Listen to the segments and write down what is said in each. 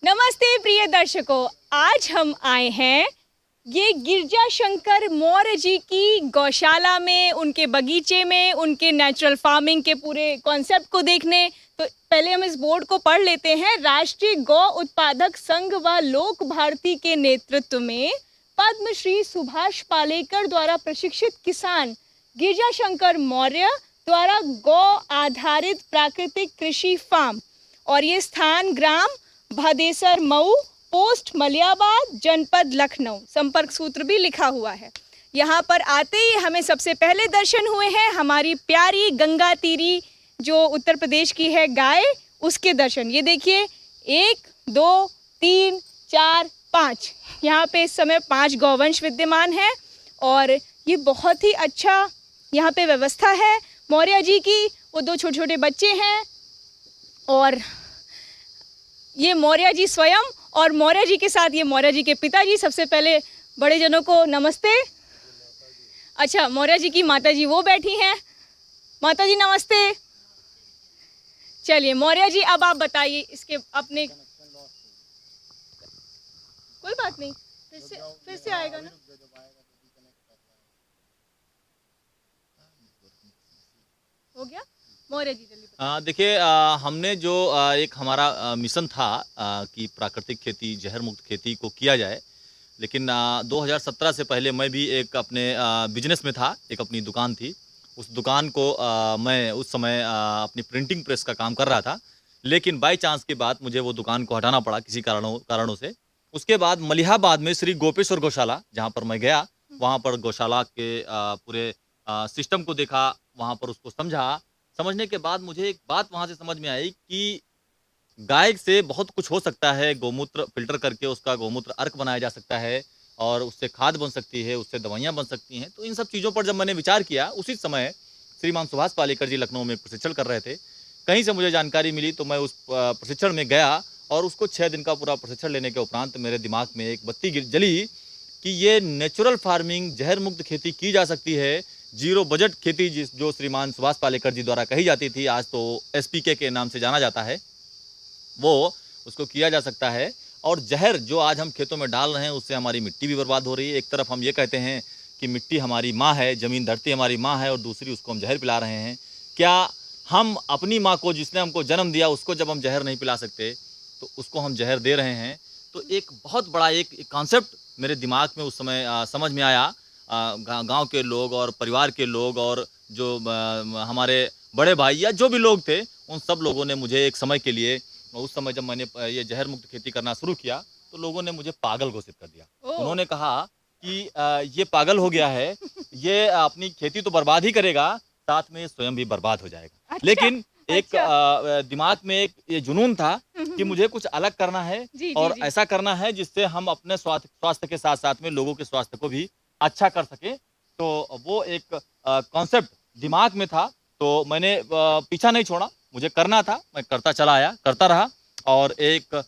नमस्ते प्रिय दर्शकों, आज हम आए हैं ये गिरजा शंकर मौर्य जी की गौशाला में, उनके बगीचे में, उनके नेचुरल फार्मिंग के पूरे कॉन्सेप्ट को देखने। तो पहले हम इस बोर्ड को पढ़ लेते हैं। राष्ट्रीय गौ उत्पादक संघ व लोक भारती के नेतृत्व में पद्मश्री सुभाष पालेकर द्वारा प्रशिक्षित किसान गिरजा शंकर मौर्य द्वारा गौ आधारित प्राकृतिक कृषि फार्म, और ये स्थान ग्राम भादेसर मऊ, पोस्ट मलियाबाद, जनपद लखनऊ। संपर्क सूत्र भी लिखा हुआ है। यहाँ पर आते ही हमें सबसे पहले दर्शन हुए हैं हमारी प्यारी गंगा तीरी जो उत्तर प्रदेश की है गाय, उसके दर्शन। ये देखिए 1 2 3 4 5, यहाँ पे इस समय 5 गौवंश विद्यमान है और ये बहुत ही अच्छा यहाँ पे व्यवस्था है। मौर्य जी की वो 2 छोटे छोटे बच्चे हैं और ये मौर्य जी स्वयं, और मौर्य जी के साथ ये मौर्य जी के पिताजी। सबसे पहले बड़े जनों को नमस्ते। अच्छा, मौर्य जी की माता जी वो बैठी हैं। माता जी नमस्ते। चलिए मौर्य जी, अब आप बताइए इसके अपने। कोई बात नहीं, फिर से आएगा ना। हो गया मौर्य जी, जल्दी देखिए, हमने जो एक हमारा मिशन था कि प्राकृतिक खेती, जहर मुक्त खेती को किया जाए। लेकिन 2017 से पहले मैं भी एक अपने बिजनेस में था, एक अपनी दुकान थी। उस दुकान को मैं उस समय अपनी प्रिंटिंग प्रेस का काम कर रहा था। लेकिन बाय चांस के बाद मुझे वो दुकान को हटाना पड़ा किसी कारणों से। उसके बाद मलिहाबाद में श्री गोपेश्वर गौशाला, जहाँ पर मैं गया, वहाँ पर गौशाला के पूरे सिस्टम को देखा, वहाँ पर उसको समझा। समझने के बाद मुझे एक बात वहाँ से समझ में आई कि गाय से बहुत कुछ हो सकता है। गोमूत्र फ़िल्टर करके उसका गोमूत्र अर्क बनाया जा सकता है और उससे खाद बन सकती है, उससे दवाइयाँ बन सकती हैं। तो इन सब चीज़ों पर जब मैंने विचार किया, उसी समय श्रीमान सुभाष पालेकर जी लखनऊ में प्रशिक्षण कर रहे थे। कहीं से मुझे जानकारी मिली तो मैं उस प्रशिक्षण में गया और उसको 6 दिन का पूरा प्रशिक्षण लेने के उपरांत मेरे दिमाग में एक बत्ती जली कि ये नेचुरल फार्मिंग, जहर मुक्त खेती की जा सकती है। जीरो बजट खेती जो श्रीमान सुभाष पालेकर जी द्वारा कही जाती थी, आज तो एसपीके के नाम से जाना जाता है, वो उसको किया जा सकता है। और जहर जो आज हम खेतों में डाल रहे हैं, उससे हमारी मिट्टी भी बर्बाद हो रही है। एक तरफ हम ये कहते हैं कि मिट्टी हमारी माँ है, ज़मीन धरती हमारी माँ है, और दूसरी उसको हम जहर पिला रहे हैं। क्या हम अपनी माँ को, जिसने हमको जन्म दिया, उसको जब हम जहर नहीं पिला सकते तो उसको हम जहर दे रहे हैं? तो एक बहुत बड़ा एक कॉन्सेप्ट मेरे दिमाग में उस समय समझ में आया। गाँव के लोग और परिवार के लोग और जो हमारे बड़े भाई या जो भी लोग थे, उन सब लोगों ने मुझे एक समय के लिए, उस समय जब मैंने ये जहर मुक्त खेती करना शुरू किया, तो लोगों ने मुझे पागल घोषित कर दिया। उन्होंने कहा कि ये पागल हो गया है, ये अपनी खेती तो बर्बाद ही करेगा, साथ में ये स्वयं भी बर्बाद हो जाएगा। अच्छा, लेकिन एक अच्छा। दिमाग में एक ये जुनून था कि मुझे कुछ अलग करना है जी जी और जी। ऐसा करना है जिससे हम अपने स्वास्थ्य के साथ साथ में लोगों के स्वास्थ्य को भी अच्छा कर सकें। तो वो एक कॉन्सेप्ट दिमाग में था, तो मैंने पीछा नहीं छोड़ा। मुझे करना था, मैं करता चला आया, करता रहा। और एक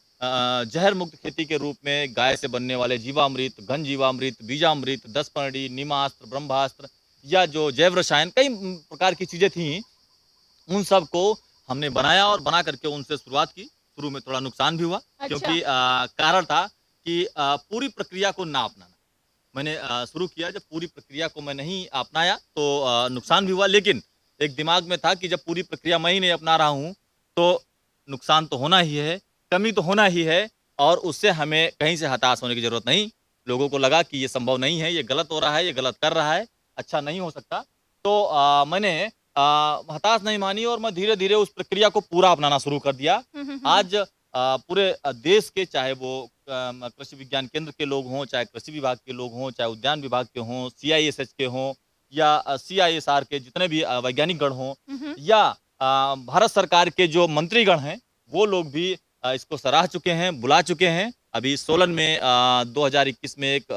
जहर मुक्त खेती के रूप में गाय से बनने वाले जीवामृत, घन जीवामृत, बीजामृत, 10 पर्णी, नीमास्त्र, ब्रह्मास्त्र या जो जैव रसायन, कई प्रकार की चीज़ें थीं, उन सब को हमने बनाया और बना करके उनसे शुरुआत की। शुरू में थोड़ा नुकसान भी हुआ, अच्छा। क्योंकि कारण था कि पूरी प्रक्रिया को ना अपनाना। मैंने शुरू किया, जब पूरी प्रक्रिया को मैं नहीं अपनाया तो नुकसान भी हुआ। लेकिन एक दिमाग में था कि जब पूरी प्रक्रिया मैं ही नहीं अपना रहा हूँ, तो नुकसान तो होना ही है, कमी तो होना ही है, और उससे हमें कहीं से हताश होने की ज़रूरत नहीं। लोगों को लगा कि ये संभव नहीं है, ये गलत हो रहा है, ये गलत कर रहा है, अच्छा नहीं हो सकता। तो मैंने हताश नहीं मानी और मैं धीरे-धीरे उस प्रक्रिया को पूरा अपनाना शुरू कर दिया। आज पूरे देश के, चाहे वो कृषि विज्ञान केंद्र के लोग हों, चाहे कृषि विभाग के लोग हों, चाहे उद्यान विभाग के हों, सीआईएसएच के हों, या सीआईएसआर के जितने भी वैज्ञानिक गण हों, या भारत सरकार के जो मंत्रीगण हैं, वो लोग भी इसको सराह चुके हैं, बुला चुके हैं। अभी सोलन में 2021 में एक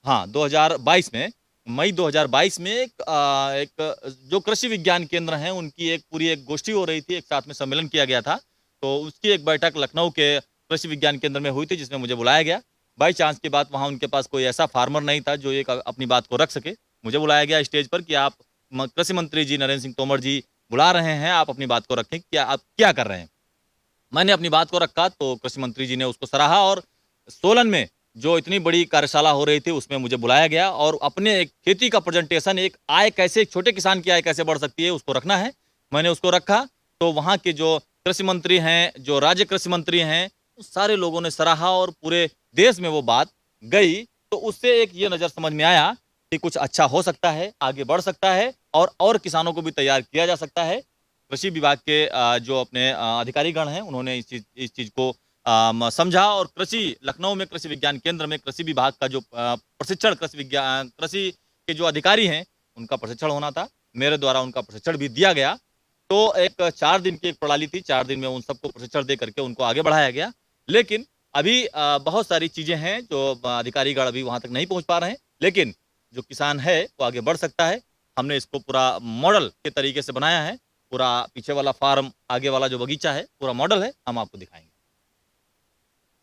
हाँ, 2022 में, मई 2022 में एक जो कृषि विज्ञान केंद्र हैं, उनकी एक पूरी एक गोष्ठी हो रही थी, एक साथ में सम्मेलन किया गया था। तो उसकी एक बैठक लखनऊ के कृषि विज्ञान केंद्र में हुई थी, जिसमें मुझे बुलाया गया। बाई चांस की बात, वहाँ उनके पास कोई ऐसा फार्मर नहीं था जो एक अपनी बात को रख सके। मुझे बुलाया गया स्टेज पर कि आप कृषि मंत्री जी नरेंद्र सिंह तोमर जी बुला रहे हैं, आप अपनी बात को रखें, क्या आप क्या कर रहे हैं? मैंने अपनी बात को रखा तो कृषि मंत्री जी ने उसको सराहा और सोलन में जो इतनी बड़ी कार्यशाला हो रही थी उसमें मुझे बुलाया गया और अपने एक खेती का प्रेजेंटेशन, एक आय कैसे, एक छोटे किसान की आय कैसे बढ़ सकती है उसको रखना है। मैंने उसको रखा तो वहाँ के जो कृषि मंत्री हैं, जो राज्य कृषि मंत्री हैं, उस सारे लोगों ने सराहा और पूरे देश में वो बात गई। तो उससे एक ये नज़र समझ में आया कि कुछ अच्छा हो सकता है, आगे बढ़ सकता है और किसानों को भी तैयार किया जा सकता है। कृषि विभाग के जो अपने अधिकारीगण हैं उन्होंने इस चीज़ को समझा और लखनऊ में कृषि विज्ञान केंद्र में कृषि विभाग का जो प्रशिक्षण, कृषि के जो अधिकारी हैं उनका प्रशिक्षण होना था, मेरे द्वारा उनका प्रशिक्षण भी दिया गया। तो एक 4 दिन की एक प्रणाली थी, 4 दिन में उन सबको प्रशिक्षण दे करके उनको आगे बढ़ाया गया। लेकिन अभी बहुत सारी चीज़ें हैं जो अधिकारीगण अभी वहाँ तक नहीं पहुँच पा रहे हैं, लेकिन जो किसान है वो आगे बढ़ सकता है। हमने इसको पूरा मॉडल के तरीके से बनाया है। पूरा पीछे वाला फार्म, आगे वाला जो बगीचा है, पूरा मॉडल है, हम आपको दिखाएंगे।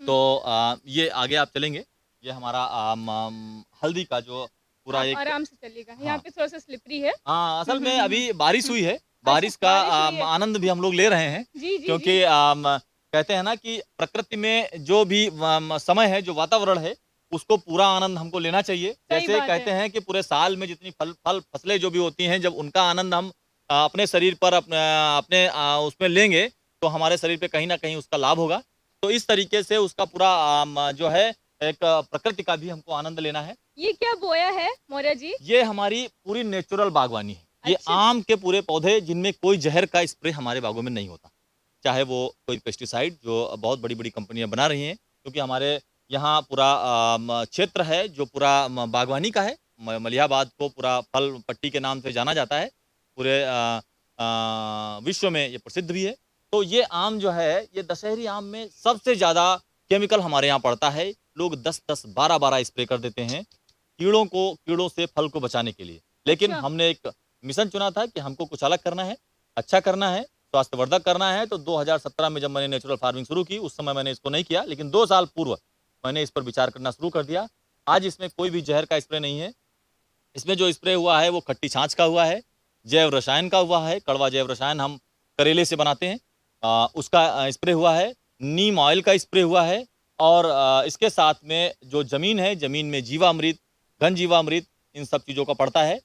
तो ये आगे आप चलेंगे, ये हमारा हल्दी का जो पूरा आप एक आराम से चलिएगा, यहाँ हाँ। पे थोड़ा सा स्लिपरी है। हाँ, असल में अभी बारिश हुई है, बारिश अच्छा, का बारिश हुई है। आनंद भी हम लोग ले रहे हैं जी जी क्योंकि जी। कहते हैं ना कि प्रकृति में जो भी समय है, जो वातावरण है, उसको पूरा आनंद हमको लेना चाहिए। सही जैसे बात कहते है। हैं कि पूरे साल में जितनी फसलें जो भी होती हैं, जब उनका आनंद हम अपने शरीर पर अपने उसमें लेंगे, तो हमारे शरीर पे कहीं न कहीं उसका लाभ होगा। तो इस तरीके से उसका पूरा जो है एक प्रकृति का भी हमको आनंद लेना है। ये क्या बोया है मौर्य जी? ये हमारी पूरी नेचुरल बागवानी है। ये अच्छा। आम के पूरे पौधे जिनमें कोई ज़हर का स्प्रे हमारे बागों में नहीं होता। चाहे वो कोई पेस्टिसाइड जो बहुत बड़ी-बड़ी कंपनियाँ बना रही हैं, क्योंकि हमारे यहाँ पूरा क्षेत्र है जो पूरा बागवानी का है। मलिहाबाद को पूरा फल पट्टी के नाम से जाना जाता है। पूरे विश्व में ये प्रसिद्ध भी है। तो ये आम जो है, ये दशहरी आम में सबसे ज़्यादा केमिकल हमारे यहाँ पड़ता है। लोग 10-10, 12-12 स्प्रे कर देते हैं। कीड़ों से फल को बचाने के लिए। लेकिन अच्छा। हमने एक मिशन चुना था कि हमको कुछ अलग करना है, अच्छा करना है, स्वास्थ्यवर्धक करना है। तो 2017 में जब मैंने नेचुरल फार्मिंग शुरू की, उस समय मैंने इसको नहीं किया, लेकिन 2 साल पूर्व मैंने इस पर विचार करना शुरू कर दिया। आज इसमें कोई भी ज़हर का स्प्रे नहीं है। इसमें जो स्प्रे हुआ है वो खट्टी छाछ का हुआ है, जैव रसायन का हुआ है, कड़वा जैव रसायन हम करेले से बनाते हैं, उसका स्प्रे हुआ है, नीम ऑयल का स्प्रे हुआ है और इसके साथ में जो ज़मीन है, ज़मीन में जीवामृत, घन जीवामृत, इन सब चीज़ों का पड़ता है।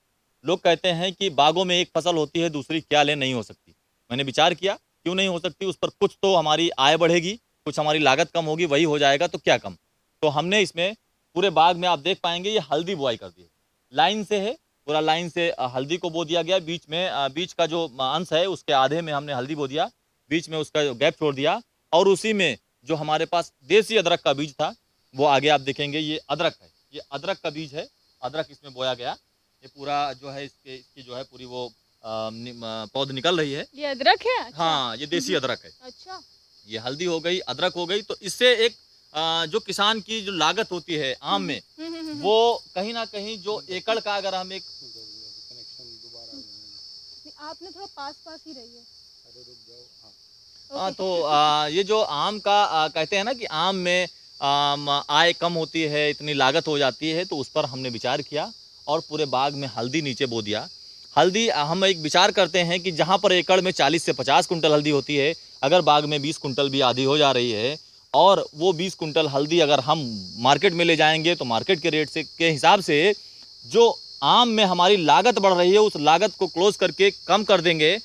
लोग कहते हैं कि बागों में एक फसल होती है, दूसरी क्या लें, नहीं हो सकती। मैंने विचार किया, क्यों नहीं हो सकती, उस पर कुछ तो हमारी आय बढ़ेगी, कुछ हमारी लागत कम होगी, वही हो जाएगा तो क्या कम। तो हमने इसमें पूरे बाग में आप देख पाएँगे ये हल्दी बुआई कर दी है। लाइन से है, पूरा लाइन से हल्दी को बो दिया गया। बीच में बीच का जो अंश है उसके आधे में हमने हल्दी बो दिया, बीच में उसका जो गैप छोड़ दिया और उसी में जो हमारे पास देसी अदरक का बीज था, वो आगे आप देखेंगे ये अदरक है। ये अदरक का बीज है, अदरक इसमें बोया गया। ये पूरा जो है इसकी जो है पूरी वो पौध निकल रही है। ये अदरक है? अच्छा। हाँ, ये देसी अदरक है। अच्छा। ये हल्दी हो गई, अदरक हो गई, तो इससे एक जो किसान की जो लागत होती है आम में, वो कहीं न कहीं जो एकड़ का अगर हम एक आपने थोड़ा पास ही रहिए। तो ये जो आम का कहते हैं ना कि आम में आय कम होती है, इतनी लागत हो जाती है, तो उस पर हमने विचार किया और पूरे बाग में हल्दी नीचे बो दिया। हल्दी हम एक विचार करते हैं कि जहाँ पर एकड़ में 40 से 50 कुंटल हल्दी होती है, अगर बाग में 20 कुंटल भी आधी हो जा रही है और वो 20 कुंटल हल्दी अगर हम मार्केट में ले जाएँगे, तो मार्केट के रेट से के हिसाब से जो आम में हमारी लागत बढ़ रही है, उस लागत को क्लोज़ करके कम कर देंगे।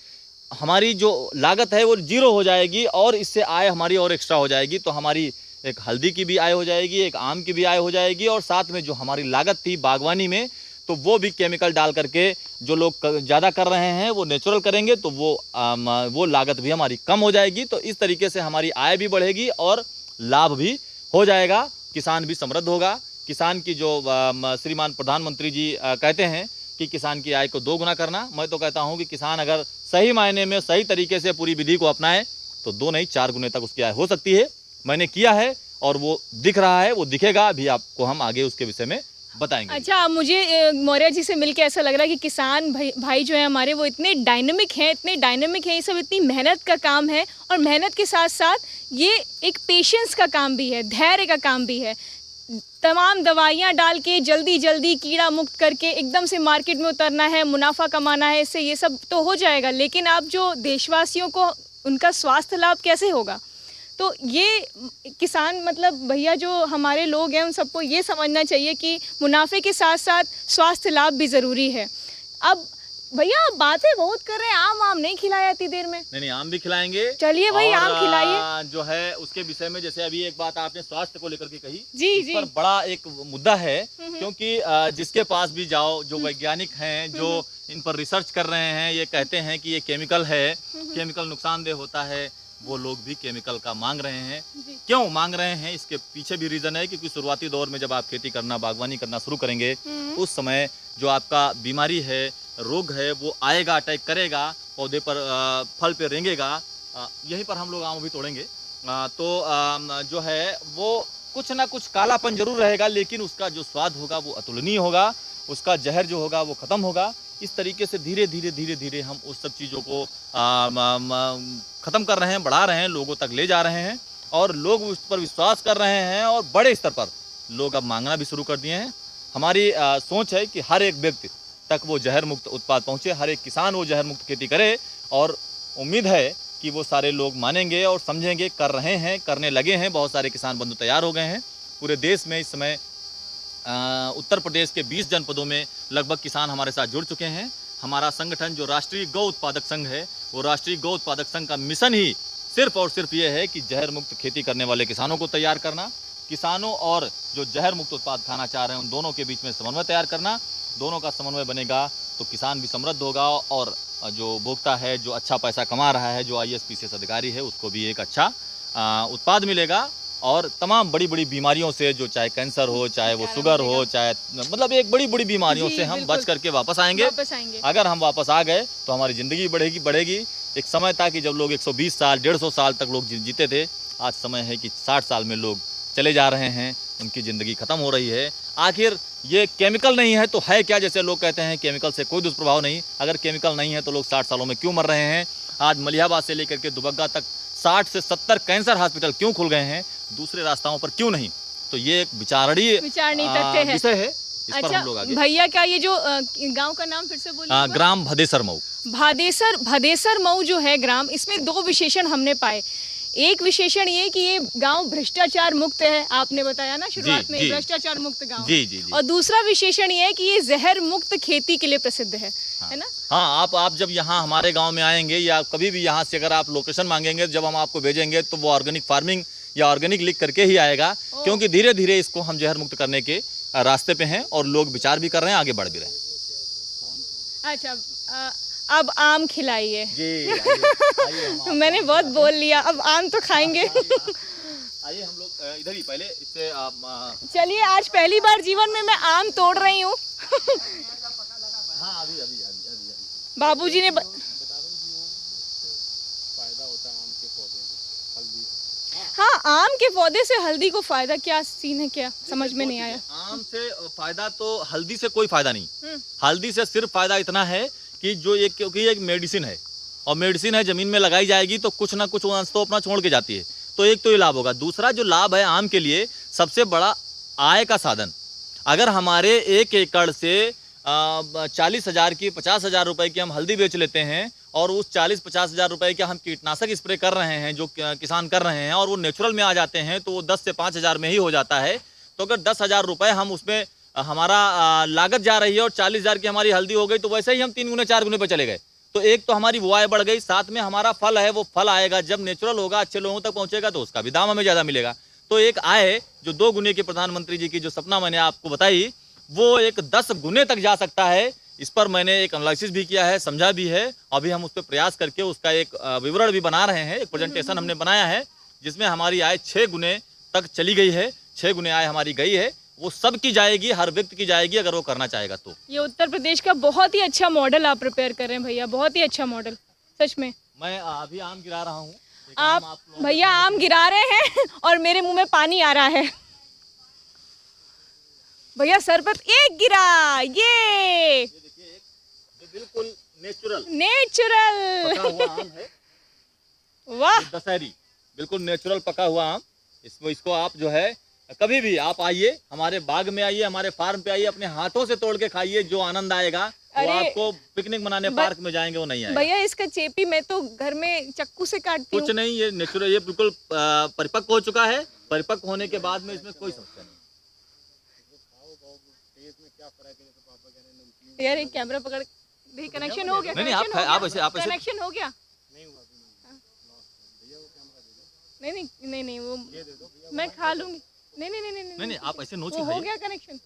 हमारी जो लागत है वो ज़ीरो हो जाएगी और इससे आय हमारी और एक्स्ट्रा हो जाएगी। तो हमारी एक हल्दी की भी आय हो जाएगी, एक आम की भी आय हो जाएगी और साथ में जो हमारी लागत थी बागवानी में, तो वो भी केमिकल डाल करके जो लोग ज़्यादा कर रहे हैं वो नेचुरल करेंगे, तो वो लागत भी हमारी कम हो जाएगी। तो इस तरीके से हमारी आय भी बढ़ेगी और लाभ भी हो जाएगा, किसान भी समृद्ध होगा। किसान की जो श्रीमान प्रधानमंत्री जी कहते हैं कि किसान की आय को 2 गुना करना, मैं तो कहता हूं कि किसान अगर सही मायने में सही तरीके से पूरी विधि को अपनाए तो 2 नहीं 4 गुने तक उसकी आय हो सकती है। मैंने किया है और वो दिख रहा है, वो दिखेगा, अभी आपको हम आगे उसके विषय में बताएंगे। अच्छा, मुझे मौर्य जी से मिलके ऐसा लग रहा है कि किसान भाई जो है हमारे, वो इतने डायनेमिक हैं, ये सब इतनी मेहनत का काम है और मेहनत के साथ साथ ये एक पेशेंस का काम भी है, धैर्य का काम भी है। तमाम दवाइयाँ डाल के जल्दी कीड़ा मुक्त करके एकदम से मार्केट में उतरना है, मुनाफा कमाना है, इससे ये सब तो हो जाएगा, लेकिन आप जो देशवासियों को उनका स्वास्थ्य लाभ कैसे होगा? तो ये किसान मतलब भैया जो हमारे लोग हैं उन सबको ये समझना चाहिए कि मुनाफे के साथ साथ स्वास्थ्य लाभ भी ज़रूरी है। अब भैया आप बातें बहुत कर रहे हैं, आम नहीं खिलाया इतनी देर में। नहीं आम भी खिलाएंगे। चलिए भाई, और, आम खिलाइए। जो है उसके विषय में, जैसे अभी एक बात आपने स्वास्थ्य को लेकर के कही, जी इस पर बड़ा एक मुद्दा है, क्योंकि जिसके पास भी जाओ, जो वैज्ञानिक हैं, जो इन पर रिसर्च कर रहे हैं, ये कहते हैं कि ये केमिकल है, केमिकल नुकसानदेह होता है, वो लोग भी केमिकल का मांग रहे हैं। क्यों मांग रहे हैं, इसके पीछे भी रीजन है, क्योंकि शुरुआती दौर में जब आप खेती करना, बागवानी करना शुरू करेंगे, उस समय जो आपका बीमारी है, रोग है, वो आएगा, अटैक करेगा, पौधे पर फल पे रेंगेगा। यहीं पर हम लोग आम भी तोड़ेंगे, तो जो है वो कुछ ना कुछ कालापन जरूर रहेगा, लेकिन उसका जो स्वाद होगा वो अतुलनीय होगा, उसका जहर जो होगा वो खत्म होगा। इस तरीके से धीरे धीरे हम उस सब चीज़ों को ख़त्म कर रहे हैं, बढ़ा रहे हैं, लोगों तक ले जा रहे हैं, और लोग उस पर विश्वास कर रहे हैं, और बड़े स्तर पर लोग अब मांगना भी शुरू कर दिए हैं। हमारी सोच है कि हर एक व्यक्ति तक वो जहर मुक्त उत्पाद पहुँचे, हर एक किसान वो जहर मुक्त खेती करे, और उम्मीद है कि वो सारे लोग मानेंगे और समझेंगे, कर रहे हैं, करने लगे हैं। बहुत सारे किसान बंधु तैयार हो गए हैं। पूरे देश में इस समय उत्तर प्रदेश के 20 जनपदों में लगभग किसान हमारे साथ जुड़ चुके हैं। हमारा संगठन जो राष्ट्रीय गौ उत्पादक संघ है, वो राष्ट्रीय गौ उत्पादक संघ का मिशन ही सिर्फ और सिर्फ ये है कि जहर मुक्त खेती करने वाले किसानों को तैयार करना, किसानों और जो जहर मुक्त उत्पाद खाना चाह रहे हैं उन दोनों के बीच में समन्वय तैयार करना। दोनों का समन्वय बनेगा तो किसान भी समृद्ध होगा, और जो उपभोक्ता है, जो अच्छा पैसा कमा रहा है, जो IAS-PCS अधिकारी है, उसको भी एक अच्छा उत्पाद मिलेगा। और तमाम बड़ी बड़ी बीमारियों से, जो चाहे कैंसर हो, चाहे वो शुगर हो, चाहे मतलब एक बड़ी बड़ी बीमारियों से हम बच करके वापस आएंगे। अगर हम वापस आ गए तो हमारी ज़िंदगी बढ़ेगी। एक समय था कि जब लोग 120 साल 150 साल तक लोग जीते थे। आज समय है कि 60 साल में लोग चले जा रहे हैं, उनकी ज़िंदगी ख़त्म हो रही है। आखिर ये केमिकल नहीं है तो है क्या? जैसे लोग कहते हैं केमिकल से कोई दुष्प्रभाव नहीं। अगर केमिकल नहीं है तो लोग 60 सालों में क्यों मर रहे हैं? आज मलिहाबाद से लेकर के दुबग्गा तक 60 से 70 कैंसर हॉस्पिटल क्यों खुल गए हैं? दूसरे रास्ताओं पर क्यों नहीं? तो ये एक विचारणीय विषय है। इस पर हम लोग आगे। भैया क्या ये जो गांव का नाम फिर से बोलिए? ग्राम भदेसर मऊ। भदेसर मऊ जो है ग्राम, इसमें दो विशेषण हमने पाए। एक विशेषण ये कि ये गांव भ्रष्टाचार मुक्त है, आपने बताया ना शुरुआत में, भ्रष्टाचार मुक्त गांव। जी। और दूसरा विशेषण ये है कि ये जहर मुक्त खेती के लिए प्रसिद्ध है। हाँ, है ना? हाँ, आप जब यहाँ हमारे गांव में आएंगे, या कभी भी यहाँ से अगर आप लोकेशन मांगेंगे, जब हम आपको भेजेंगे तो वो ऑर्गेनिक फार्मिंग या ऑर्गेनिक लिख करके ही आएगा, क्योंकि धीरे धीरे इसको हम जहर मुक्त करने के रास्ते पे हैं, और लोग विचार भी कर रहे हैं, आगे बढ़ भी रहे हैं। अच्छा, अब आम खिलाइए। जी, मैंने बहुत बोल लिया, अब आम तो खाएंगे। आइए हम लोग इधर ही पहले इससे चलिए, आज पहली बार जीवन में मैं आम तोड़ रही हूँ। हाँ, अभी बाबूजी ने हाँ, आम के पौधे से हल्दी को फायदा, क्या सीन है, क्या समझ में नहीं आया? आम से फायदा तो हल्दी से कोई फायदा नहीं। हल्दी से सिर्फ फायदा इतना है कि जो ये, क्योंकि ये एक मेडिसिन है, और मेडिसिन है, जमीन में लगाई जाएगी तो कुछ ना कुछ अंश तो अपना छोड़ के जाती है। तो एक तो ये लाभ होगा। दूसरा जो लाभ है आम के लिए, सबसे बड़ा आय का साधन। अगर हमारे 1 एकड़ से 40,000 की 50,000 रुपए की हम हल्दी बेच लेते हैं, और उस 40-50,000 रुपए के हम कीटनाशक स्प्रे कर रहे हैं, जो किसान कर रहे हैं, और वो नेचुरल में आ जाते हैं, तो वो 10 से 5,000 में ही हो जाता है। तो अगर 10,000 रुपये हम उसमें हमारा लागत जा रही है, और 40,000 की हमारी हल्दी हो गई, तो वैसे ही हम 3 गुने 4 गुने पे चले गए। तो एक तो हमारी वो आय बढ़ गई, साथ में हमारा फल है, वो फल आएगा, जब नेचुरल होगा, अच्छे लोगों तक पहुंचेगा, तो उसका भी दाम हमें ज़्यादा मिलेगा। तो एक आय जो 2 गुने की प्रधानमंत्री जी की जो सपना मैंने आपको बताई, वो एक 10 गुने तक जा सकता है। इस पर मैंने एक एनालिसिस भी किया है, समझा भी है। अभी हम उस पर प्रयास करके उसका एक विवरण भी बना रहे हैं। एक प्रेजेंटेशन हमने बनाया है, जिसमें हमारी आय 6 गुने तक चली गई है। 6 गुने आय हमारी गई है, वो सब की जाएगी, हर व्यक्ति की जाएगी, अगर वो करना चाहेगा तो। ये उत्तर प्रदेश का बहुत ही अच्छा मॉडल आप प्रिपेयर कर रहे हैं भैया, बहुत ही अच्छा मॉडल, सच में। मैं अभी आम गिरा रहा हूँ। आप भैया आम गिरा रहे हैं और मेरे मुंह में पानी आ रहा है। भैया सर पर एक गिरा, ये देखिए, बिल्कुल नेचुरल पका हुआ आम है। वाह, दशहरी बिल्कुल नेचुरल पका हुआ आम। इसको आप जो है, कभी भी आप आइए, हमारे बाग में आइए, हमारे फार्म पे आइए, अपने हाथों से तोड़ के खाइए, जो आनंद आएगा वो अरे आपको पिकनिक मनाने ब- पार्क में जाएंगे वो नहीं आएगा। भैया इसका चेपी मैं तो घर में चाकू से काटती कुछ हूँ। नहीं, ये नेचुरल, ये बिल्कुल परिपक्व हो चुका है। परिपक्व होने के बाद में इसमें कोई समस्या नहीं। यार एक कैमरा पकड़ दे, कनेक्शन हो गया, नहीं नहीं, कनेक्शन हो आप गया, ऐसे कनेक्शन हो गया। नहीं नहीं नहीं नहीं, वो मैं खा लूंगी। नहीं नहीं नहीं नहीं नहीं नहीं, आप ऐसे नोच वो के हो खाइए। गया कनेक्शन।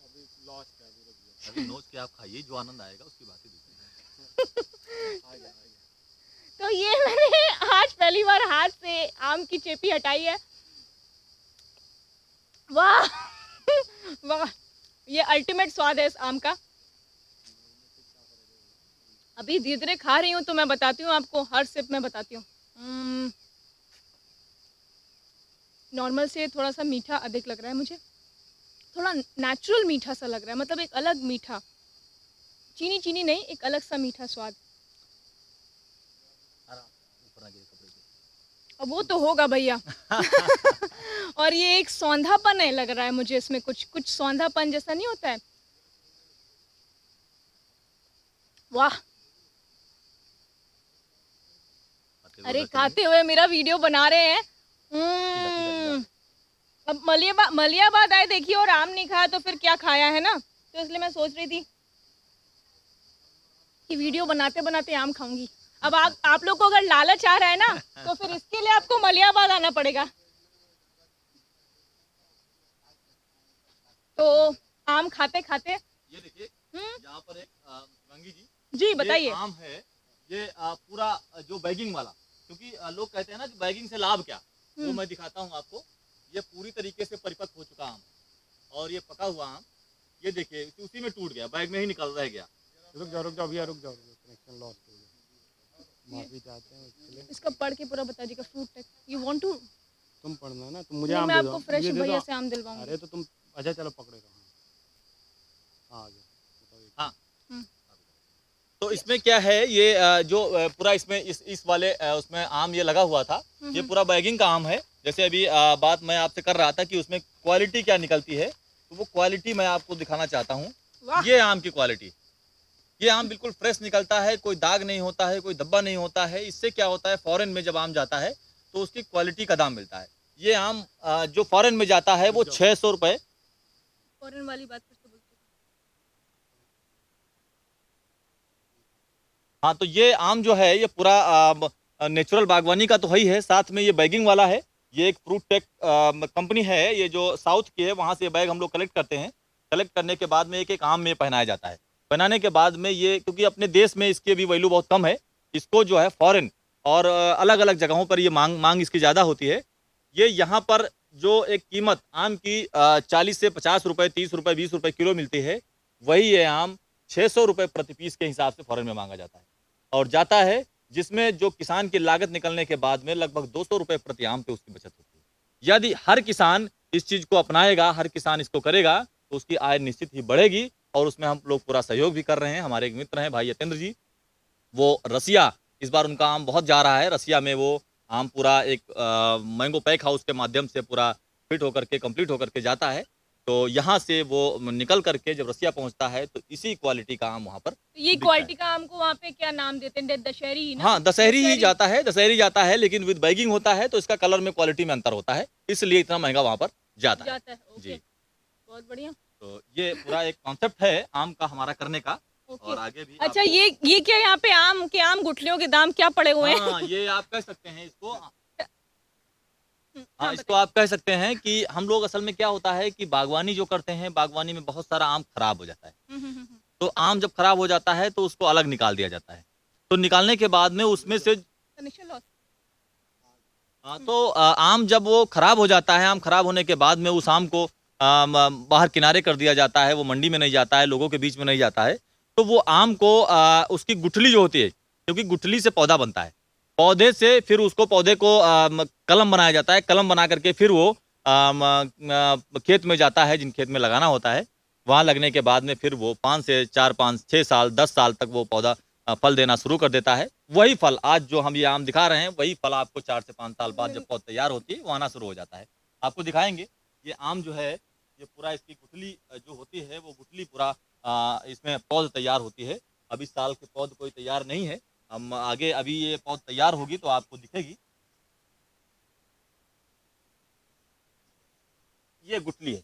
अभी नोच के आप खाइए, जो आनंद आएगा उसकी बात ही दूसरी है। तो ये मैंने आज पहली बार हाथ से आम की चेपी हटाई है। वाह वाह, ये अल्टीमेट स्वाद है इस आम का। अभी धीरे धीरे खा रही हूँ तो मैं बताती हूँ आपको, हर सिप में बताती हूँ। नॉर्मल से थोड़ा सा मीठा अधिक लग रहा है मुझे, थोड़ा नेचुरल मीठा सा लग रहा है, मतलब एक अलग मीठा, चीनी चीनी नहीं, एक अलग सा मीठा स्वाद। ऊपर आ गए कपड़े के। अब वो तो होगा भैया और ये एक सौंधापन है लग रहा है मुझे इसमें, कुछ कुछ सौंधापन जैसा नहीं होता है। वाह, अरे खाते हुए मेरा वीडियो बना रहे हैं। अब मलियाबाद आए देखिए और आम नहीं खाया तो फिर क्या खाया है ना, तो इसलिए मैं सोच रही थी कि वीडियो बनाते बनाते आम खाऊंगी। अब आप लोग को अगर लालच आ रहा है ना तो फिर इसके लिए आपको मलियाबाद आना पड़ेगा। तो आम खाते खाते ये देखिए, यहाँ पर एक गंगी जी, जी बताइए। ये आम है, ये पूरा जो बैगिंग वाला, क्योंकि लोग कहते हैं ना कि बैगिंग से लाभ क्या, वो मैं दिखाता हूँ आपको। ये पूरी तरीके से परिपक्व हो चुका आम और ये पका हुआ आम, ये देखिए उसी में टूट गया, बैग में ही निकल रह गया। रुक जाओ भैया, रुक जाओ, कनेक्शन लॉस हो गया, माफी चाहते हैं उसके लिए। इसका पढ़ के पूरा बता दीजिएगा। Fruit take you want to, तुम पढ़ना है ना, तुम मुझे मैं आम दे दो, आपको फ्रेश मुझे दे भैया दो। से आम दिलवाऊंगी। अरे तो तुम, अच्छा चलो पकड़े रहो। हाँ, आ गया, बताओ। हाँ, हम्म। तो इसमें क्या है, ये जो पूरा इसमें इस वाले उसमें आम ये लगा हुआ था, ये पूरा बैगिंग का आम है। जैसे अभी बात मैं आपसे कर रहा था कि उसमें क्वालिटी क्या निकलती है, तो वो क्वालिटी मैं आपको दिखाना चाहता हूँ। ये आम की क्वालिटी, ये आम बिल्कुल फ्रेश निकलता है, कोई दाग नहीं होता है, कोई धब्बा नहीं होता है। इससे क्या होता है, फॉरेन में जब आम जाता है तो उसकी क्वालिटी का दाम मिलता है। ये आम जो फॉरेन में जाता है वो 600 रुपये। फॉरेन वाली बात फिर से बोलते हैं। हाँ, तो ये आम जो है ये पूरा नेचुरल बागवानी का तो है ही है, साथ में ये बैगिंग वाला है। ये एक फ्रूट टेक कंपनी है, ये जो साउथ की है, वहाँ से ये बैग हम लोग कलेक्ट करते हैं। कलेक्ट करने के बाद में एक एक आम में पहनाया जाता है। पहनाने के बाद में ये, क्योंकि अपने देश में इसकी भी वैल्यू बहुत कम है, इसको जो है फॉरेन और अलग अलग जगहों पर ये मांग इसकी ज़्यादा होती है। ये यहाँ पर जो एक कीमत आम की 40 से 50 रुपये, 30 रुपये, 20 रुपये किलो मिलती है, वही ये आम 600 रुपये प्रति पीस के हिसाब से फॉरेन में मांगा जाता है और जाता है, जिसमें जो किसान की लागत निकलने के बाद में लगभग 200 रुपये प्रति आम पे उसकी बचत होती है। यदि हर किसान इस चीज़ को अपनाएगा, हर किसान इसको करेगा, तो उसकी आय निश्चित ही बढ़ेगी और उसमें हम लोग पूरा सहयोग भी कर रहे हैं। हमारे एक मित्र हैं भाई यतेंद्र जी, वो रसिया, इस बार उनका आम बहुत जा रहा है। रसिया में वो आम पूरा एक मैंगो पैक हाउस के माध्यम से पूरा फिट होकर के, कंप्लीट होकर के जाता है। तो यहाँ से वो निकल करके जब रसिया पहुँचता है तो इसी क्वालिटी का आम वहाँ पर तो ये क्वालिटी का आम को वहाँ पे क्या नाम देते हैं, दशहरी ही ना? हाँ, दशहरी ही जाता है, दशहरी जाता है, लेकिन विद बैगिंग होता है तो इसका कलर में, क्वालिटी में अंतर होता है, इसलिए इतना महंगा वहाँ पर जाता है। ओके, जी, बहुत बढ़िया। तो ये पूरा एक कॉन्सेप्ट है आम का हमारा करने का। ओके। और आगे भी अच्छा, ये क्या यहाँ पे आम गुठलियों के दाम क्या पड़े हुए हैं? हाँ, ये आप कह सकते हैं इसको। हाँ, हाँ, इसको आप कह सकते हैं कि हम लोग असल में क्या होता है कि बागवानी जो करते हैं, बागवानी में बहुत सारा आम खराब हो जाता है। तो आम जब खराब हो जाता है तो उसको अलग निकाल दिया जाता है। तो निकालने के बाद में उसमें से कनेक्शन लॉस। तो आम जब वो खराब हो जाता है, आम खराब होने के बाद में उस आम को बाहर किनारे कर दिया जाता है, वो मंडी में नहीं जाता है, लोगों के बीच में नहीं जाता है। तो वो आम को उसकी गुठली जो होती है, क्योंकि गुठली से पौधा बनता है, पौधे से फिर उसको, पौधे को कलम बनाया जाता है। कलम बना करके फिर वो खेत में जाता है, जिन खेत में लगाना होता है। वहाँ लगने के बाद में फिर वो 5 से 4, 5, 6 साल, 10 साल तक वो पौधा फल देना शुरू कर देता है। वही फल आज जो हम ये आम दिखा रहे हैं, वही फल आपको 4 से 5 साल बाद जब पौधा तैयार होती है, वो आना शुरू हो जाता है। आपको दिखाएंगे ये आम जो है, ये पूरा इसकी गुठली जो होती है, वो गुठली पूरा इसमें पौध तैयार होती है। अभी साल के पौध कोई तैयार नहीं है। हम आगे अभी ये पौध तैयार होगी तो आपको दिखेगी। ये गुठली है।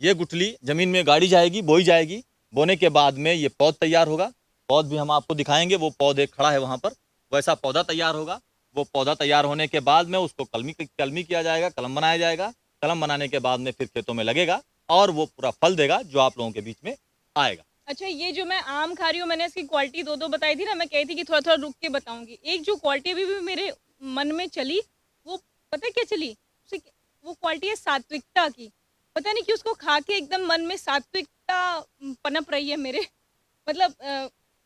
ये गुठली जमीन में गाड़ी जाएगी, बोई जाएगी। बोने के बाद में ये पौध तैयार होगा। पौध भी हम आपको दिखाएंगे। वो पौध एक खड़ा है वहाँ पर, वैसा पौधा तैयार होगा। वो पौधा तैयार होने के बाद में उसको कलमी किया जाएगा, कलम बनाया जाएगा। कलम बनाने के बाद में फिर खेतों में लगेगा और वो पूरा फल देगा जो आप लोगों के बीच में आएगा। अच्छा, ये जो मैं आम खा रही हूँ, मैंने इसकी क्वालिटी दो बताई थी ना, मैं कही थी कि थोड़ा थोड़ा रुक के बताऊंगी। एक जो क्वालिटी अभी भी मेरे मन में चली, वो पता है क्या चली? वो क्वालिटी है सात्विकता की। पता नहीं कि उसको खा के एकदम मन में सात्विकता पनप रही है मेरे। मतलब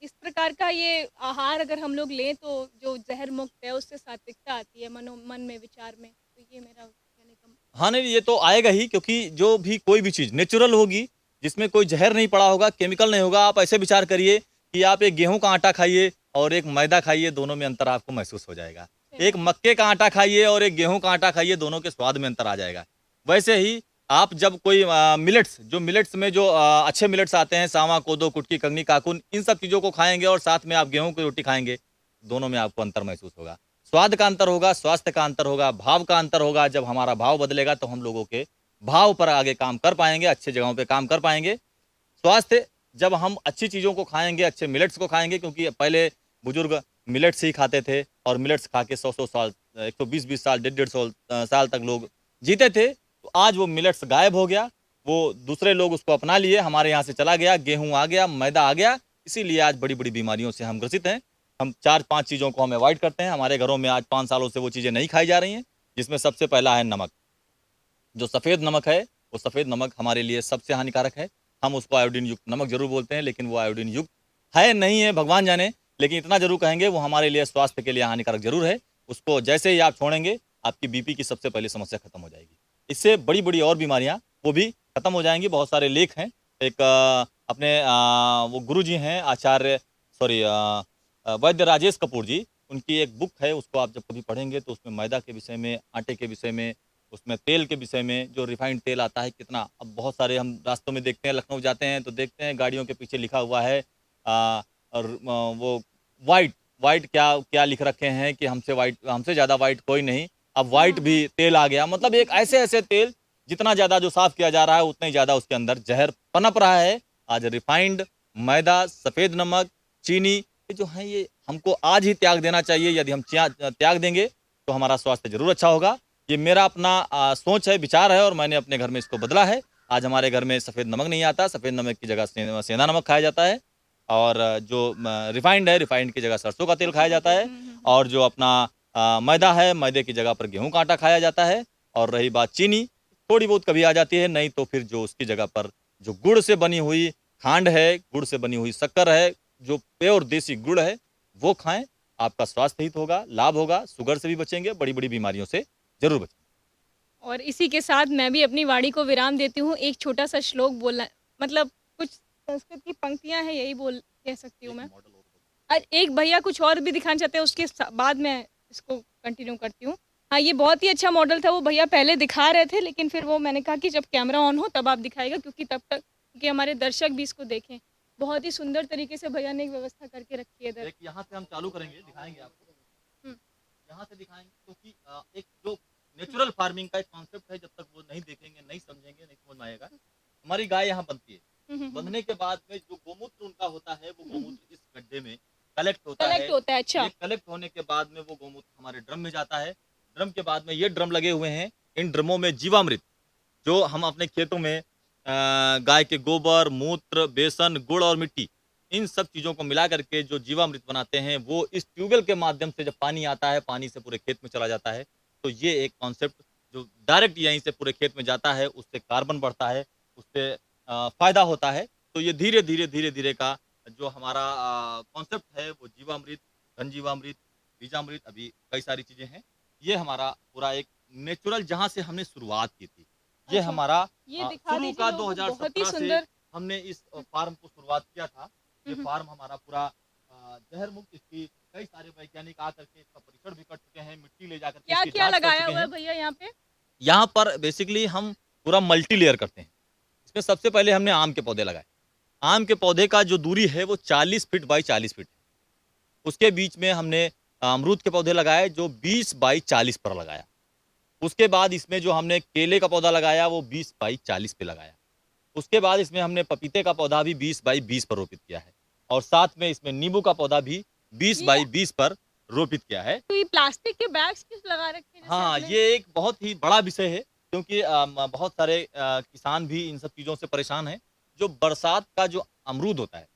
इस प्रकार का ये आहार अगर हम लोग लें तो जो जहर मुक्त है उससे सात्विकता आती है मन में, विचार में। तो ये मेरा कहने का। हाँ, नहीं ये तो आएगा ही, क्योंकि जो भी कोई भी चीज़ नेचुरल होगी, जिसमें कोई जहर नहीं पड़ा होगा, केमिकल नहीं होगा। आप ऐसे विचार करिए कि आप एक गेहूं का आटा खाइए और एक मैदा खाइए, दोनों में अंतर आपको महसूस हो जाएगा। एक मक्के का आटा खाइए और एक गेहूं का आटा खाइए, दोनों के स्वाद में अंतर आ जाएगा। वैसे ही आप जब कोई मिलेट्स में जो अच्छे मिलेट्स आते हैं, सावा, कोदो, कुटकी, कंगनी, काकुन, इन सब चीज़ों को खाएंगे और साथ में आप गेहूं की रोटी खाएंगे, दोनों में आपको अंतर महसूस होगा। स्वाद का अंतर होगा, स्वास्थ्य का अंतर होगा, भाव का अंतर होगा। जब हमारा भाव बदलेगा तो हम लोगों के भाव पर आगे काम कर पाएंगे, अच्छे जगहों पे काम कर पाएंगे। स्वास्थ्य, जब हम अच्छी चीज़ों को खाएंगे, अच्छे मिलेट्स को खाएंगे, क्योंकि पहले बुजुर्ग मिलेट्स ही खाते थे और मिलेट्स खा के 100-100 साल, 120-20 साल, 150-150 साल तक लोग जीते थे। तो आज वो मिलेट्स गायब हो गया, वो दूसरे लोग उसको अपना लिए, हमारे यहाँ से चला गया, गेहूँ आ गया, मैदा आ गया। इसीलिए आज बड़ी बड़ी बीमारियों से हम ग्रसित हैं। हम 4-5 चीज़ों को हम अवॉइड करते हैं। हमारे घरों में आज 5 सालों से वो चीज़ें नहीं खाई जा रही हैं, जिसमें सबसे पहला है नमक। जो सफ़ेद नमक है, वो सफ़ेद नमक हमारे लिए सबसे हानिकारक है। हम उसको आयोडीन युक्त नमक जरूर बोलते हैं, लेकिन वो आयोडीन युक्त है नहीं है भगवान जाने, लेकिन इतना जरूर कहेंगे वो हमारे लिए स्वास्थ्य के लिए हानिकारक जरूर है। उसको जैसे ही आप छोड़ेंगे, आपकी बीपी की सबसे पहले समस्या खत्म हो जाएगी। इससे बड़ी बड़ी और बीमारियां वो भी खत्म हो जाएंगी। बहुत सारे लेख हैं। एक अपने वो गुरु जी हैं, आचार्य वैद्य राजेश कपूर जी, उनकी एक बुक है, उसको आप जब कभी पढ़ेंगे तो उसमें मैदा के विषय में, आटे के विषय में, उसमें तेल के विषय में, जो रिफाइंड तेल आता है कितना, अब बहुत सारे हम रास्तों में देखते हैं, लखनऊ जाते हैं तो देखते हैं गाड़ियों के पीछे लिखा हुआ है वो वाइट क्या क्या लिख रखे हैं कि हमसे ज़्यादा वाइट कोई नहीं। अब वाइट भी तेल आ गया। मतलब एक ऐसे ऐसे तेल, जितना ज़्यादा जो साफ किया जा रहा है उतना ही ज़्यादा उसके अंदर जहर पनप रहा है। आज रिफाइंड, मैदा, सफ़ेद नमक, चीनी, ये जो है ये हमको आज ही त्याग देना चाहिए। यदि हम त्याग देंगे तो हमारा स्वास्थ्य जरूर अच्छा होगा। ये मेरा अपना सोच है, विचार है, और मैंने अपने घर में इसको बदला है। आज हमारे घर में सफ़ेद नमक नहीं आता, सफ़ेद नमक की जगह सेंधा नमक खाया जाता है, और जो रिफाइंड है, रिफाइंड की जगह सरसों का तेल खाया जाता है, और जो अपना मैदा है, मैदे की जगह पर गेहूं का आटा खाया जाता है। और रही बात चीनी, थोड़ी बहुत कभी आ जाती है, नहीं तो फिर जो उसकी जगह पर जो गुड़ से बनी हुई खांड है, गुड़ से बनी हुई शक्कर है, जो प्योर देसी गुड़ है, वो खाएं। आपका स्वास्थ्य हित होगा, लाभ होगा, शुगर से भी बचेंगे, बड़ी बड़ी बीमारियों से जरूर बचेंगे। और इसी के साथ मैं भी अपनी वाणी को विराम देती हूँ। एक छोटा सा श्लोक बोलना, मतलब कुछ संस्कृत की पंक्तियां हैं, यही बोल कह सकती हूँ मैं। और एक भैया कुछ और भी दिखाना चाहते हैं, उसके बाद मैं इसको कंटिन्यू करती हूँ। हाँ, ये बहुत ही अच्छा मॉडल था। वो भैया पहले दिखा रहे थे, लेकिन फिर वो मैंने कहा कि जब कैमरा ऑन हो तब आप दिखाएगा, क्योंकि तब तक कि हमारे दर्शक भी इसको देखें। बहुत ही सुंदर तरीके से भैया ने एक व्यवस्था करके रखी है इधर। एक यहाँ से हम चालू करेंगे, दिखाएंगे आपको। यहाँ से दिखाएंगे, क्योंकि एक जो नेचुरल फार्मिंग का एक कॉन्सेप्ट है, जब तक वो नहीं देखेंगे, नहीं समझेंगे, नहीं समझ में आएगा। हमारी गाय यहाँ बनती है, बंधने के बाद में जो गोमूत्र उनका होता है, वो गोमूत्र इस गड्ढे में कलेक्ट होता है। अच्छा। कलेक्ट होने के बाद में वो गोमूत्र हमारे ड्रम में जाता है। ड्रम के बाद में ये ड्रम लगे हुए हैं, इन ड्रमों में जीवामृत, जो हम अपने खेतों में गाय के गोबर, मूत्र, बेसन, गुड़ और मिट्टी, इन सब चीज़ों को मिला करके जो जीवामृत बनाते हैं, वो इस ट्यूबवेल के माध्यम से जब पानी आता है, पानी से पूरे खेत में चला जाता है। तो ये एक कॉन्सेप्ट जो डायरेक्ट यहीं से पूरे खेत में जाता है, उससे कार्बन बढ़ता है, उससे फायदा होता है। तो ये धीरे धीरे का जो हमारा कॉन्सेप्ट है, वो जीवामृत, घन जीवामृत, बीजामृत, अभी कई सारी चीज़ें हैं। ये हमारा पूरा एक नेचुरल, जहाँ से हमने शुरुआत की थी, ये अच्छा, हमारा ये शुरू का बहुत ही 2017 से सुंदर। हमने इस फार्म को शुरुआत किया था। ये फार्म हमारा पूरा जहर मुक्त, इसकी कई सारे वैज्ञानिक आकर के इसका परीक्षण भी कर चुके हैं, मिट्टी ले जाकर के क्या इसकी क्या जांच कर लगाया चुके हुआ है हैं। भैया यहाँ पे? यहाँ पर बेसिकली हम पूरा मल्टी लेयर करते हैं। इसमें सबसे पहले हमने आम के पौधे लगाए। आम के पौधे का जो दूरी है वो 40 फीट बाई 40 फीट है। उसके बीच में हमने अमरूद के पौधे लगाए जो 20 बाई 40 पर लगाया। उसके बाद इसमें जो हमने केले का पौधा लगाया वो 20 बाई 40 पे लगाया। उसके बाद इसमें हमने पपीते का पौधा भी 20 बाई 20 पर रोपित किया है और साथ में इसमें नींबू का पौधा भी 20 ये बाई 20 पर रोपित किया है। तो ये प्लास्टिक के बैग्स किस लगा रखे हैं जैसे हाँ, आपने? ये एक बहुत ही बड़ा विषय है क्योंकि बहुत सारे किसान भी इन सब चीज़ों से परेशान हैं। जो बरसात का जो अमरूद होता है,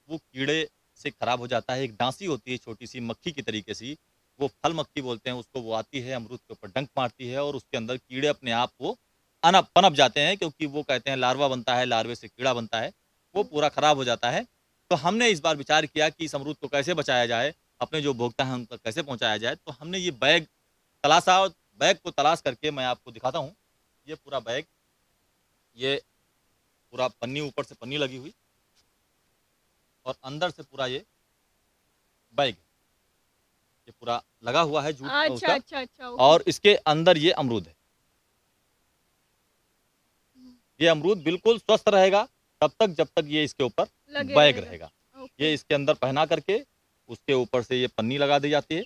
वो कीड़े से खराब हो जाता है। एक डांसी होती है छोटी-सी मक्खी की तरीके सी, वो फल मक्खी बोलते हैं उसको, वो आती है अमरूद के ऊपर डंक मारती है और उसके अंदर कीड़े अपने आप वो पनप जाते हैं क्योंकि वो कहते हैं लार्वा बनता है, लार्वे से कीड़ा बनता है, वो पूरा खराब हो जाता है। तो हमने इस बार विचार किया कि इस अमरूद को कैसे बचाया जाए, अपने जो उपभोक्ता हैं उन तक कैसे पहुँचाया जाए, तो हमने ये बैग तलाशा और बैग को तलाश करके मैं आपको दिखाता हूँ। ये पूरा बैग, ये पूरा पन्नी, ऊपर से पन्नी लगी हुई और अंदर से पूरा ये बैग है। ये पूरा लगा हुआ है जूट का अच्छा उसका अच्छा अच्छा ओके। और इसके अंदर ये अमरूद है। ये अमरूद बिल्कुल स्वस्थ रहेगा तब तक जब तक ये इसके ऊपर लगे बैग रहेगा। रहेगा। ओके। ये इसके अंदर पहना करके उसके ऊपर से ये पन्नी लगा दी जाती है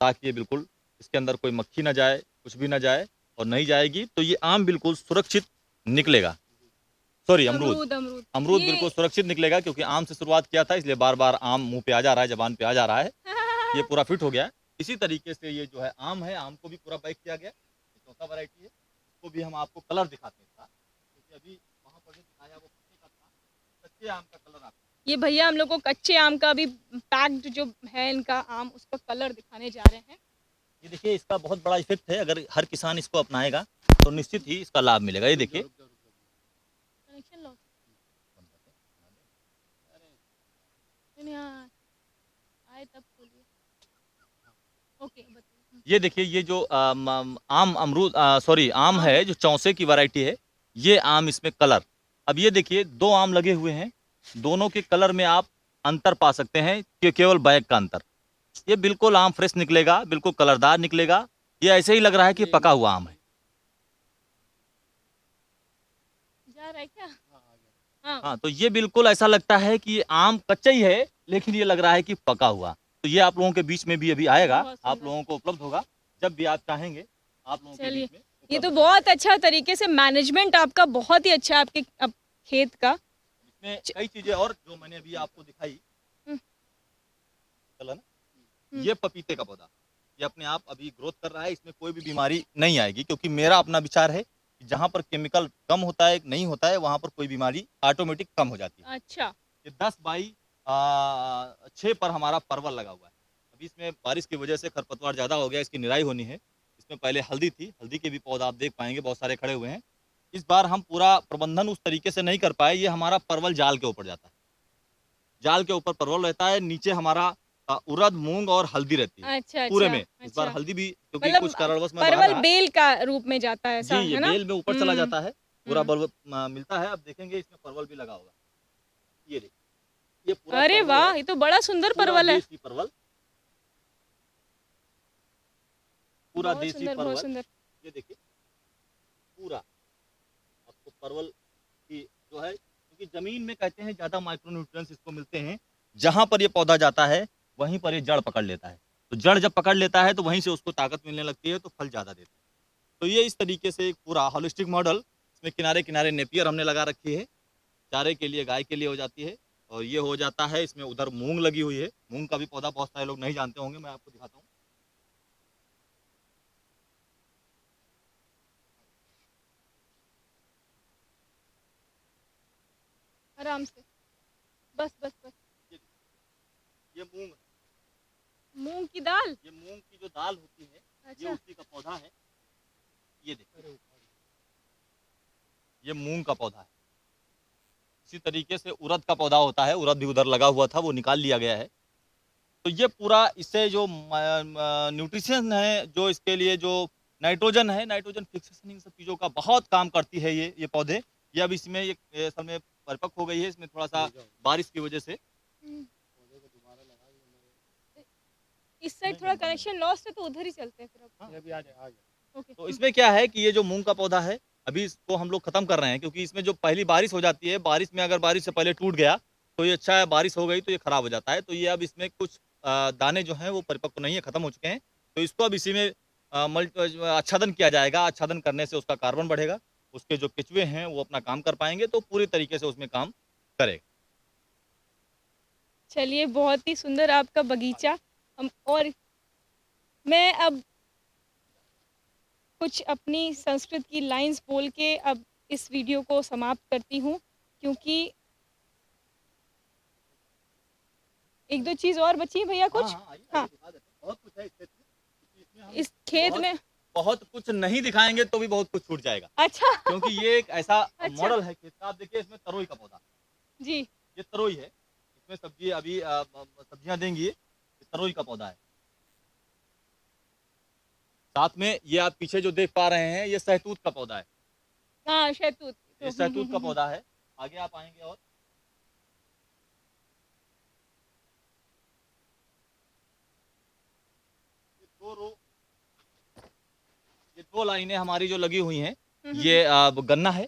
ताकि ये बिल्कुल इसके अंदर कोई मक्खी ना जाए, कुछ भी ना जाए और नहीं जाएगी तो ये आम बिल्कुल सुरक्षित निकलेगा। सॉरी, अमरूद। अमरूद अमरूद अमरूद ये बिल्कुल सुरक्षित निकलेगा क्योंकि आम से शुरुआत किया था इसलिए बार-बार आम मुँह पे आ जा रहा है, ज़बान पे आ जा रहा है। ये पूरा फिट हो गया है। इसी तरीके से ये जो है आम है, आम को भी पूरा पैक किया गया है। ये चौथा वैरायटी है। इसको भी हम आपको कलर दिखाते हैं इसका, क्योंकि अभी वहाँ पर जो दिखाया वो पक्के का था, कच्चे आम का कलर आता है। ये भैया हम लोग को कच्चे आम का भी पैक्ड जो है इनका आम उसका कलर दिखाने जा रहे हैं। ये देखिए इसका बहुत बड़ा इफेक्ट है, अगर हर किसान इसको अपनाएगा तो निश्चित ही इसका लाभ मिलेगा। ये देखिए कनेक्शन लॉस नहीं आए तब खोलिए। ओके बताइए। ये देखिए ये जो आम है जो चौसे की वैरायटी है, ये आम इसमें कलर। अब ये देखिए 2 आम लगे हुए हैं, दोनों के कलर में आप अंतर पा सकते हैं कि केवल बैग का अंतर। ये बिल्कुल आम फ्रेश निकलेगा, बिल्कुल कलरदार निकलेगा। ये ऐसे ही लग रहा है कि पका हुआ आम है। जा रहा है क्या? हाँ हाँ, तो ये बिल्कुल ऐसा लगता है कि ये आम कच्चा ही है, लेकिन ये लग रहा है कि पका हुआ। तो ये आप लोगों के बीच में भी अभी आएगा, बहुत आप सुंदर। लोगों को उपलब्ध होगा, जब भी आप चाहेंगे, आप लोगों के चलिए, बीच में ये उपलब्ध तो होगा। बहुत अच्छा तरीके से मैनेजमेंट आपका बहुत ही अच्छा है आपके खेत का। इसमें कई चीजें और जो मैंने अभी आपको दिखाई, हम्म, चला ना, हम्म। ये पपीते का पौधा, ये अपने आप अभी ग्रोथ कर रहा है, इसमें कोई भी बीमारी नहीं आएगी क्योंकि मेरा अपना विचार है कि जहाँ पर केमिकल कम होता है, नहीं होता है, वहाँ पर कोई बीमारी ऑटोमेटिक कम हो जाती है। अच्छा ये 10 बाई 6 पर हमारा परवल लगा हुआ है। अभी इसमें बारिश की वजह से खरपतवार ज़्यादा हो गया, इसकी निराई होनी है। इसमें पहले हल्दी थी, हल्दी के भी पौधा आप देख पाएँगे बहुत सारे खड़े हुए हैं। इस बार हम पूरा प्रबंधन उस तरीके से नहीं कर पाए, ये हमारा परवल जाल के ऊपर जाता है। जाल के ऊपर परवल रहता है, नीचे हमारा उड़द, मूँग और हल्दी रहती है, अच्छा पूरे अच्छा में। इस बार अच्छा हल्दी भी क्योंकि मतलब कुछ कारणवश मैं बाहर परवल रहा। बेल का रूप में जाता है जी, ऐसा ये है ना? बेल में ऊपर चला हम्म जाता है, पूरा हम्म। बल्ब मिलता है, अब देखेंगे इसमें परवल भी लगा होगा। ये देखिए, ये पूरा अरे परवल वाह है, ये तो बड़ा सुंदर पूरा परवल है। देसी परवल, पूरा देसी बहुत परवल। सुंदर ये देखिए, पूरा आपको परवल की जो है क्योंकि ज़मीन में कहते हैं ज़्यादा माइक्रो न्यूट्रिएंट्स इसको मिलते हैं, जहाँ पर ये पौधा जाता है, वहीं पर ये जड़ पकड़ लेता है। तो जड़ जब पकड़ लेता है, तो वहीं से उसको ताकत मिलने लगती है, तो फल ज़्यादा देता है। तो ये इस तरीके से एक पूरा होलिस्टिक मॉडल, इसमें किनारे-किनारे नेपियर हमने लगा रखी है, चारे के लिए, गाय के लिए हो जाती है और ये हो जाता है, इसमें उधर मूँग लगी हुई है। मूँग का भी पौधा बहुत सारे लोग नहीं जानते होंगे, मैं आपको दिखाता हूँ। आराम से बस बस बस। ये मूँग, मूंग की दाल ये मूँग की जो दाल होती है, ये अच्छा उसी का पौधा है। ये देखिए, ये मूँग का पौधा है। इसी तरीके से उड़द का पौधा होता है, उड़द भी उधर लगा हुआ था, वो निकाल लिया गया है। तो ये पूरा इससे जो न्यूट्रिशन है, जो इसके लिए जो नाइट्रोजन है, नाइट्रोजन फिक्सेशन इन सब चीज़ों का बहुत काम करती है ये पौधे। ये अब इसमें ये असल में परिपक्व हो गई है, इसमें थोड़ा-सा बारिश की वजह से हम्म। इस साइड थोड़ा कनेक्शन लॉस्ट है तो उधर ही चलते हैं फिर अब। हाँ। ये भी आ गया ओके तो इसमें क्या है कि ये जो मूँग का पौधा है, अभी इसको हम लोग खत्म कर रहे हैं, क्योंकि इसमें जो पहली बारिश हो जाती है, बारिश में अगर बारिश से पहले टूट गया तो ये अच्छा है, बारिश हो गई तो ये खराब हो जाता है। तो ये अब इसमें कुछ दाने जो हैं वो परिपक्व नहीं है, खत्म हो चुके हैं। तो इसको अब इसी में आच्छादन किया जाएगा। आच्छादन करने से उसका कार्बन बढ़ेगा, उसके जो केंचुए हैं वो अपना काम कर पाएंगे, तो पूरी तरीके से उसमें काम करेगा। चलिए, बहुत ही सुंदर आपका बगीचा। और मैं अब कुछ अपनी संस्कृत की लाइंस बोल के अब इस वीडियो को समाप्त करती हूँ, क्योंकि एक दो चीज़ और बची भैया कुछ। हाँ, बहुत कुछ है इस क्षेत्र में, क्योंकि इसमें हम इस खेत में बहुत कुछ नहीं दिखाएंगे तो भी बहुत कुछ छूट जाएगा, अच्छा क्योंकि ये एक ऐसा अच्छा। मॉडल है खेत का। आप देखिए, इसमें तरोई का पौधा, जी। ये तरोई है, इसमें सब्जी अभी सब्जियां देंगी, ये तरोई का पौधा है। साथ में ये आप पीछे जो देख पा रहे हैं, ये सहतूत का पौधा है, हाँ, शहतूत। ये सहतूत का पौधा है। आगे आप आएंगे और ये दो रो, ये दो लाइनें हमारी जो लगी हुई हैं, ये गन्ना है,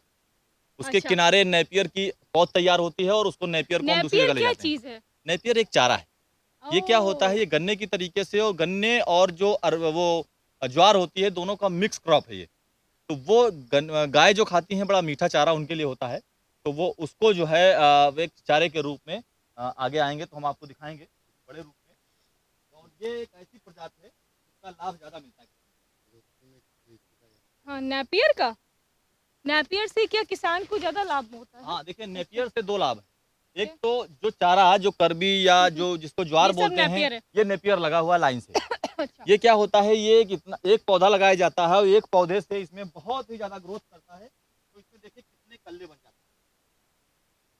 उसके अच्छा। किनारे नेपियर की पौध तैयार होती है और उसको नेपियर को हम दूसरी नेपियर जगह ले क्या जाते हैं। चीज़ है? नेपियर एक चारा है। ये क्या होता है, ये गन्ने की तरीके से, और गन्ने और जो वो ज्वार होती है, दोनों का मिक्स क्रॉप है ये। तो वो गाय जो खाती हैं, बड़ा मीठा चारा उनके लिए होता है। तो वो उसको जो है एक चारे के रूप में आगे आएंगे तो हम आपको दिखाएंगे बड़े रूप में। और ये एक ऐसी प्रजाति है जिसका लाभ ज़्यादा मिलता है। हाँ, नेपियर का। नेपियर से क्या किसान को ज़्यादा लाभ होता है? हाँ, देखिए, नेपियर से दो लाभ है। एक तो जो चारा, जो करबी या जो जिसको ज्वार ये सब बोलते हैं, नेपियर है। ये नेपियर लगा हुआ है लाइन से। अच्छा। ये क्या होता है, ये कितना एक पौधा लगाया जाता है और एक पौधे से इसमें बहुत ही ज्यादा ग्रोथ करता है। तो इसमें देखिए कितने कल्ले बन जाते हैं,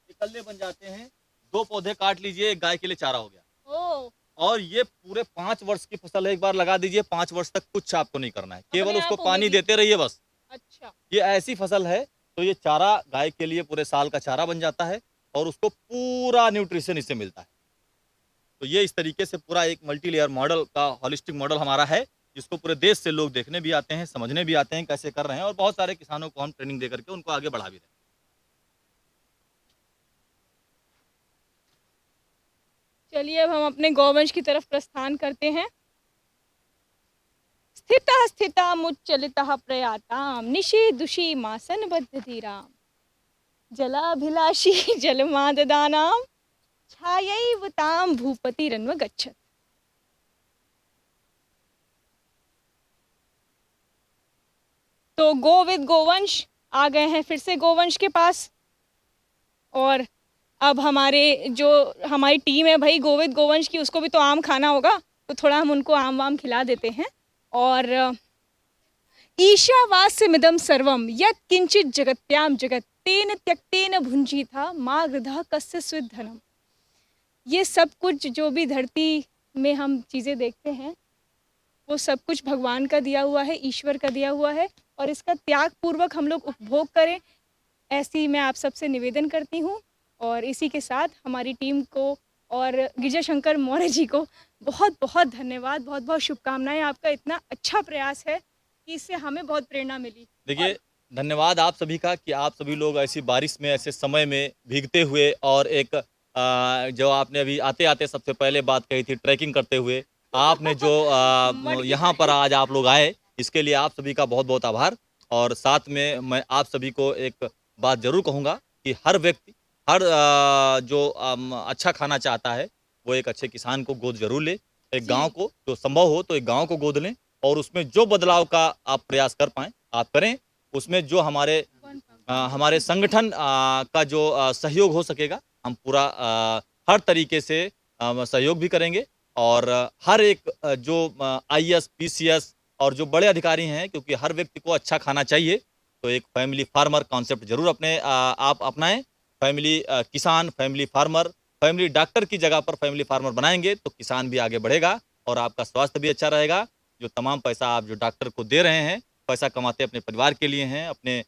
ये कल्ले बन जाते हैं। दो पौधे काट लीजिए, एक गाय के लिए चारा हो गया। ओह! और ये पूरे 5 वर्ष की फसल है, एक बार लगा दीजिए, 5 वर्ष तक कुछ आपको नहीं करना है, केवल अपने उसको आप पानी उगेगी। देते रहिए बस। अच्छा। ये ऐसी फसल है, तो ये चारा गाय के लिए पूरे साल का चारा बन जाता है और उसको पूरा न्यूट्रिशन इससे मिलता है। तो ये इस तरीके से पूरा एक मल्टी लेयर मॉडल का हॉलिस्टिक मॉडल हमारा है, जिसको पूरे देश से लोग देखने भी आते हैं, समझने भी आते हैं कैसे कर रहे हैं, और बहुत सारे किसानों को हम ट्रेनिंग दे करके उनको आगे बढ़ा भी रहे हैं। चलिए, अब हम अपने गौवंश की तरफ प्रस्थान करते हैं। स्थितः स्थितामुच्चलितः प्रयातां निशीदुषी मासनबद्ध धीराम् जलाभिलाषी जलमाददानां छायैव तां भूपतिरन्वगच्छत्। तो गोविद गोवंश आ गए हैं फिर से गोवंश के पास। और अब हमारी टीम है भाई गोविद गोवंश की, उसको भी तो आम खाना होगा, तो थोड़ा हम उनको आम वाम खिला देते हैं। और ईशावास्यमिदं सर्वं यत् किंचित जगत्याम जगत तेन त्यक्तेन भुंजीथा मा गृधः कस्य स्विद्धनम्। ये सब कुछ जो भी धरती में हम चीज़ें देखते हैं, वो सब कुछ भगवान का दिया हुआ है, ईश्वर का दिया हुआ है, और इसका त्याग पूर्वक हम लोग उपभोग करें, ऐसी मैं आप सबसे निवेदन करती हूँ। और इसी के साथ हमारी टीम को और गिरजा शंकर मौर्य जी को बहुत बहुत धन्यवाद, बहुत बहुत शुभकामनाएं। आपका इतना अच्छा प्रयास है कि इससे हमें बहुत प्रेरणा मिली। देखिए, धन्यवाद आप सभी का कि आप सभी लोग ऐसी बारिश में, ऐसे समय में भीगते हुए, और एक जो आपने अभी आते आते सबसे पहले बात कही थी ट्रैकिंग करते हुए, आपने जो मर्गी यहाँ पर आज आप लोग आए, इसके लिए आप सभी का बहुत बहुत आभार। और साथ में मैं आप सभी को एक बात जरूर कहूँगा कि हर व्यक्ति, हर जो अच्छा खाना चाहता है, वो एक अच्छे किसान को गोद जरूर ले। एक जी। गांव को, जो संभव हो तो एक गांव को गोद लें, और उसमें जो बदलाव का आप प्रयास कर पाएँ आप करें। उसमें जो हमारे संगठन का जो सहयोग हो सकेगा, हम पूरा हर तरीके से सहयोग भी करेंगे। और हर एक जो IAS, PCS और जो बड़े अधिकारी हैं, क्योंकि हर व्यक्ति को अच्छा खाना चाहिए, तो एक फैमिली फार्मर कॉन्सेप्ट जरूर आप अपनाएं। फैमिली किसान, फैमिली फार्मर, फैमिली डॉक्टर की जगह पर फैमिली फार्मर बनाएंगे तो किसान भी आगे बढ़ेगा और आपका स्वास्थ्य भी अच्छा रहेगा। जो तमाम पैसा आप जो डॉक्टर को दे रहे हैं, पैसा कमाते अपने परिवार के लिए हैं, अपने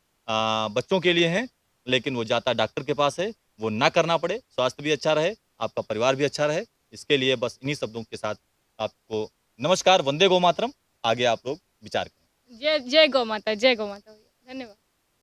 बच्चों के लिए हैं, लेकिन वो जाता डॉक्टर के पास है, वो ना करना पड़े, स्वास्थ्य भी अच्छा रहे, आपका परिवार भी अच्छा रहे। इसके लिए बस इन्हीं शब्दों के साथ आपको नमस्कार, वंदे गौ मातरम। आगे आप लोग विचार करें। जय जय गौ माता, जय गौ माता। धन्यवाद।